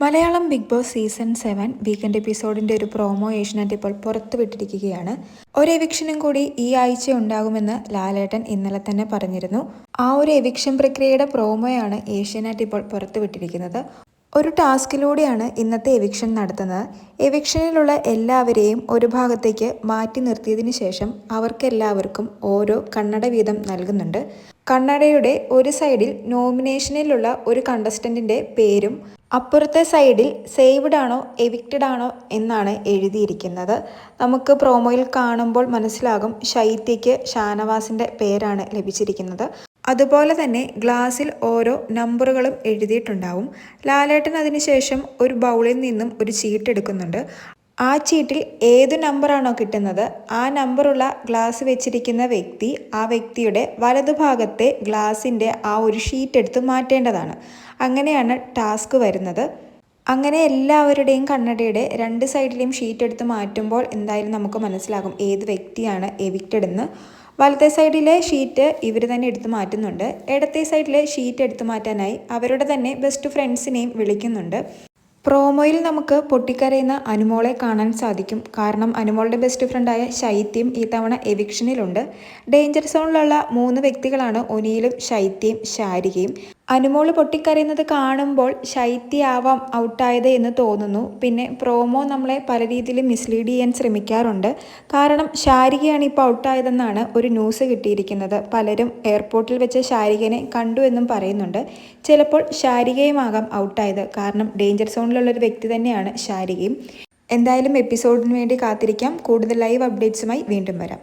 Malayalam Bigg Boss season 7 weekend എപ്പിസോഡിന്റെ ഒരു promo Asianet ഇപ്പോൾ പുറത്തുവിട്ടിരിക്കുകയാണ്. ഒരു എവിക്ഷനും കൂടി ഈ ആഴ്ച ഉണ്ടാകുമെന്ന് ലാലേട്ടൻ ഇന്നലെ തന്നെ പറഞ്ഞിരുന്നു. ആ ഒരു എവിക്ഷൻ പ്രക്രിയയുടെ പ്രൊമോയാണ് ഏഷ്യനെറ്റ് ഇപ്പോൾ പുറത്തുവിട്ടിരിക്കുന്നത്. ഒരു ടാസ്കിലൂടെയാണ് ഇന്നത്തെ എവിക്ഷൻ നടത്തുന്നത്. എവിക്ഷനിലുള്ള എല്ലാവരെയും ഒരു ഭാഗത്തേക്ക് മാറ്റി നിർത്തിയതിനു ശേഷം അവർക്കെല്ലാവർക്കും ഓരോ കണ്ണട വീതം നൽകുന്നുണ്ട്. കണ്ണടയുടെ ഒരു സൈഡിൽ നോമിനേഷനിലുള്ള ഒരു കണ്ടസ്റ്റന്റിന്റെ പേരും അപ്പുറത്തെ സൈഡിൽ സേവ്ഡ് ആണോ എവിക്റ്റഡ് ആണോ എന്നാണ് എഴുതിയിരിക്കുന്നത്. നമുക്ക് പ്രോമോയിൽ കാണുമ്പോൾ മനസ്സിലാകും ശൈത്യയ്ക്ക് ഷാനവാസിന്റെ പേരാണ് ലഭിച്ചിരിക്കുന്നത്. അതുപോലെ തന്നെ ഗ്ലാസിൽ ഓരോ നമ്പറുകളും എഴുതിയിട്ടുണ്ടാവും. ലാലേട്ടൻ അതിനുശേഷം ഒരു ബൗളിൽ നിന്നും ഒരു ചീട്ട് എടുക്കുന്നുണ്ട്. ആ ചീട്ടിൽ ഏത് നമ്പറാണോ കിട്ടുന്നത് ആ നമ്പറുള്ള ഗ്ലാസ് വെച്ചിരിക്കുന്ന വ്യക്തി ആ വ്യക്തിയുടെ വലതുഭാഗത്തെ ഗ്ലാസിൻ്റെ ആ ഒരു ഷീറ്റ് എടുത്ത് മാറ്റേണ്ടതാണ്. അങ്ങനെയാണ് ടാസ്ക് വരുന്നത്. അങ്ങനെ എല്ലാവരുടെയും കണ്ണടയുടെ രണ്ട് സൈഡിലെയും ഷീറ്റ് എടുത്ത് മാറ്റുമ്പോൾ എന്തായാലും നമുക്ക് മനസ്സിലാകും ഏത് വ്യക്തിയാണ് എവിക്റ്റഡ് എന്ന്. വലത്തെ സൈഡിലെ ഷീറ്റ് ഇവർ തന്നെ എടുത്ത് മാറ്റുന്നുണ്ട്. ഇടത്തെ സൈഡിലെ ഷീറ്റ് എടുത്ത് മാറ്റാനായി അവരുടെ തന്നെ ബെസ്റ്റ് ഫ്രണ്ട്സിനെയും വിളിക്കുന്നുണ്ട്. പ്രോമോയിൽ നമുക്ക് പൊട്ടിക്കരയുന്ന അനുമോളെ കാണാൻ സാധിക്കും. കാരണം അനുമോളുടെ ബെസ്റ്റ് ഫ്രണ്ടായ ശൈത്യം ഈ തവണ എവിക്ഷനിലുണ്ട്. ഡേഞ്ചർ സോണിലുള്ള 3 വ്യക്തികളാണ് ഒനിയിലും ശൈത്യയും ശാരികയും. അനുമോള് പൊട്ടിക്കരയുന്നത് കാണുമ്പോൾ ശൈത്യയാവാം ഔട്ടായത് എന്ന് തോന്നുന്നു. പിന്നെ പ്രോമോ നമ്മളെ പല രീതിയിലും മിസ്ലീഡ് ചെയ്യാൻ ശ്രമിക്കാറുണ്ട്. കാരണം ശാരികയാണ് ഇപ്പോൾ ഔട്ടായതെന്നാണ് ഒരു ന്യൂസ് കിട്ടിയിരിക്കുന്നത്. പലരും എയർപോർട്ടിൽ വെച്ച് ശാരികനെ കണ്ടു എന്നും പറയുന്നുണ്ട്. ചിലപ്പോൾ ശാരികയുമാകാം ഔട്ടായത്. കാരണം ഡേഞ്ചർ സോണിലുള്ളൊരു വ്യക്തി തന്നെയാണ് ശാരികയും. എന്തായാലും എപ്പിസോഡിന് വേണ്ടി കാത്തിരിക്കാം. കൂടുതൽ ലൈവ് അപ്ഡേറ്റ്സുമായി വീണ്ടും വരാം.